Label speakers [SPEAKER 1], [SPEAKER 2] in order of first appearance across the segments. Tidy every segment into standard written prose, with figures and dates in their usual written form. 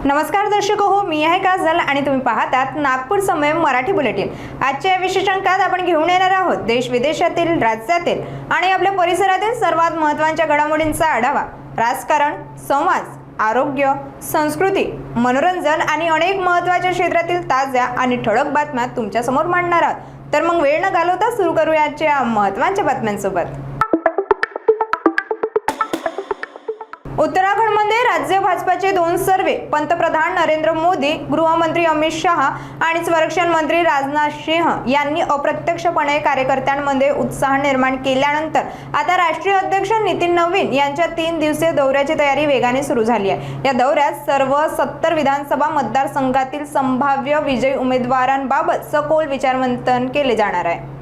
[SPEAKER 1] नमस्कार दर्शक हो, मी आहे काजल आणि तुम्ही पाहतात नागपूर समय मराठी बुलेटिन। आजच्या विशेष अंकात आपण घेऊन येणार आहोत देश विदेशातील, राज्यातील आणि आपल्या परिसरातील सर्वात महत्त्वाच्या घडामोडींचा आढावा। राजकारण, संवाद, आरोग्य, संस्कृती, मनोरंजन आणि अनेक महत्त्वाच्या क्षेत्रातील ताज्या आणि ठळक बातम्या तुमच्या समोर मांडणार आहोत। तर मग वेळ न घालवता सुरू करूया आजच्या महत्त्वाच्या बातम्यांसोबत। उत्तराखंडमध्ये राज्य भाजपाचे 2 सर्वे, पंतप्रधान नरेंद्र मोदी, गृहमंत्री अमित शाह आणि संरक्षण मंत्री राजनाथ सिंह यांनी अप्रत्यक्षपणे कार्यकर्त्यांमध्ये उत्साह निर्माण केल्यानंतर आता राष्ट्रीय अध्यक्ष नितीन नवीन यांच्या 3 दिवसीय दौऱ्याची तयारी वेगाने सुरू झाली आहे। या दौऱ्यात सर्व 70 विधानसभा मतदारसंघातील संभाव्य विजयी उमेदवारांबाबत सखोल विचारमंथन केले जाणार आहे।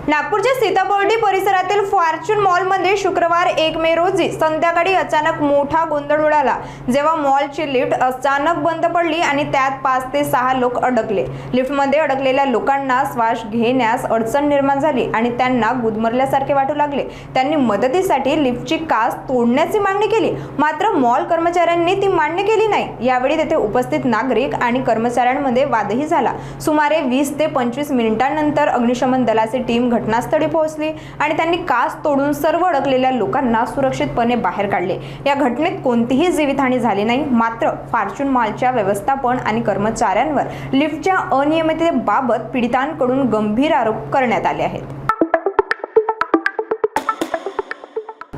[SPEAKER 1] नागपूरच्या सीताबर्डी परिसरातील फॉर्च्यून मॉलमध्ये शुक्रवार 1 मे रोजी संध्याकाळी अचानक मोठा गोंधळ उडाला, जेव्हा मॉलची लिफ्ट अचानक बंद पडली आणि त्यात 5 ते 6 लोक अडकले। लिफ्टमध्ये अडकलेल्या लोकांना श्वास घेण्यास अडचण निर्माण झाली आणि त्यांना गुदमरल्यासारखे वाटू लागले। त्यांनी मदतीसाठी लिफ्टची काच तोडण्याची मागणी केली, मात्र मॉल कर्मचाऱ्यांनी ती मान्य केली नाही। यावेळी तेथे उपस्थित नागरिक आणि कर्मचाऱ्यांमध्ये वादही झाला। सुमारे 20 ते 25 मिनिटांनंतर अग्निशमन दलाची टीम घटनास्थळी पोहोचली आणि त्यांनी काच तोडून सर्व अडकलेल्या लोकांना सुरक्षितपणे बाहेर काढले। या घटनेत कोणतीही जीवितहानी झाली नाही, मात्र फॉर्च्यून मॉलच्या व्यवस्थापन आणि कर्मचाऱ्यांवर लिफ्टच्या अनियमिततेबाबत पीडितांकडून गंभीर आरोप करण्यात आले आहेत।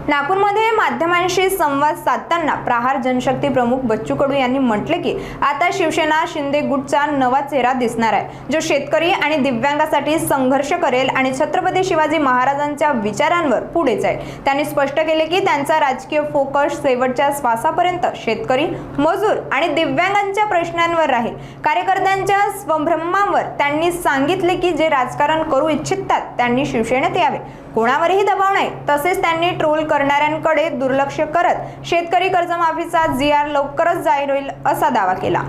[SPEAKER 1] नागपूरमध्ये माध्यमांशी संवाद साधताना प्रहार जनशक्ती प्रमुख बच्चू कडू यांनी म्हटले की आता शिवसेना शिंदे गुटचा नवा चेहरा दिसणार आहे, जो शेतकरी आणि दिव्यांगासाठी संघर्ष करेल आणि छत्रपती शिवाजी महाराजांच्या विचारांवर पुढे जाईल। त्यांनी स्पष्ट केले की त्यांचा राजकीय फोकस शेवटच्या श्वासापर्यंत शेतकरी, मजूर आणि दिव्यांगांच्या प्रश्नांवर राहील। कार्यकर्त्यांच्या स्वभ्रमांवर त्यांनी सांगितले की जे राजकारण करू इच्छितात त्यांनी शिवसेनेत यावे, कोणावरही दबाव नाही। तसेच त्यांनी ट्रोल करणाऱ्यांकडे दुर्लक्ष करत शेतकरी कर्जमाफीचा GR लवकरच जाहीर होईल असा दावा केला।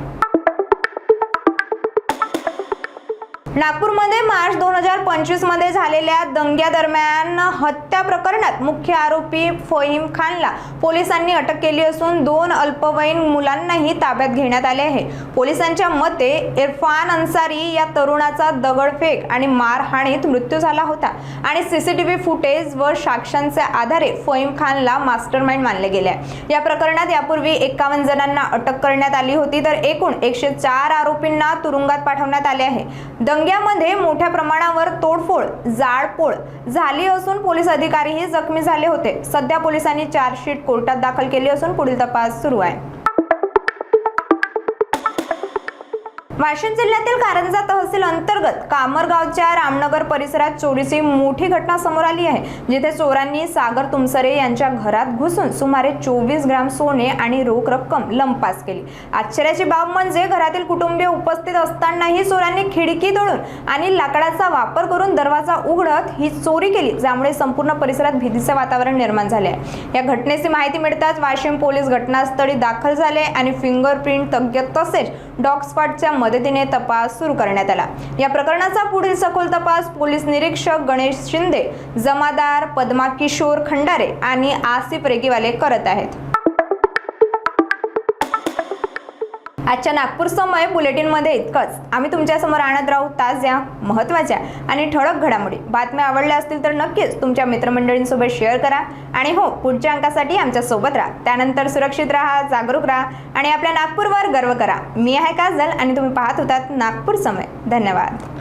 [SPEAKER 1] नागपूरमध्ये मार्च 2025 मध्ये झालेल्या दंग्यादरम्यान हत्या प्रकरणात मुख्य आरोपी फहीम खानला पोलिसांनी अटक केली असून 2 अल्पवयीन मुलांनाही ताब्यात घेण्यात आले आहे। पोलिसांच्या मते इरफान अन्सारी या तरुणाचा दगडफेक आणि मारहाणीत मृत्यू झाला होता आणि CCTV फुटेज व साक्ष्यांच्या आधारे फहीम खानला मास्टरमाइंड मानले गेले आहे। या प्रकरणात यापूर्वी 51 जणांना अटक करण्यात आली होती, तर एकूण 104 आरोपींना तुरुंगात पाठवण्यात आले आहे। दंग्यामध्ये मोठ्या प्रमाणावर तोडफोड, जाळपोळ झाली असून पोलीस अधिकारीही जखमी झाले होते। सध्या पोलिसांनी चार्जशीट कोर्टात दाखल केली असून पुढील तपास सुरू आहे। वाशिम जिल्ह्यातील कारंजा तहसील अंतर्गत कामरगावच्या रामनगर परिसरात चोरीची मोठी घटना समोर आली आहे, जिथे चोरांनी सागर तुमसरे यांच्या घरात घुसून सुमारे 24 ग्राम सोने आणि रोख रक्कम लंपास केली। आश्चर्याची बाब म्हणजे घरातील कुटुंबीय उपस्थित असतानाही चोरांनी खिडकी तोडून आणि लाकडाचा वापर करून दरवाजा उघडत ही चोरी केली, ज्यामुळे संपूर्ण परिसरात भीतीचे वातावरण निर्माण झाले आहे। या घटनेची माहिती मिळताच वाशिम पोलीस घटनास्थळी दाखल झाले आणि फिंगरप्रिंट तज्ञ तसेच डॉग स्पॉटच्या मदतीने तपास सुरू करण्यात आला। या प्रकरणाचा पुढील सखोल तपास पोलीस निरीक्षक गणेश शिंदे, जमादार पद्मा किशोर खंडारे आणि आसिफ रेगीवाले करत आहेत। आजच्या नागपूर समय बुलेटिनमध्ये इतकंच। आम्ही तुमच्यासमोर आणत राहू ताज्या, महत्त्वाच्या आणि ठळक घडामोडी। बातम्या आवडल्या असतील तर नक्कीच तुमच्या मित्रमंडळींसोबत शेअर करा आणि हो, पुढच्या अंकासाठी आमच्या सोबत राहा। त्यानंतर सुरक्षित राहा, जागरूक राहा आणि आपल्या नागपूरवर गर्व करा। मी आहे काजल आणि तुम्ही पाहत होतात नागपूर समय। धन्यवाद।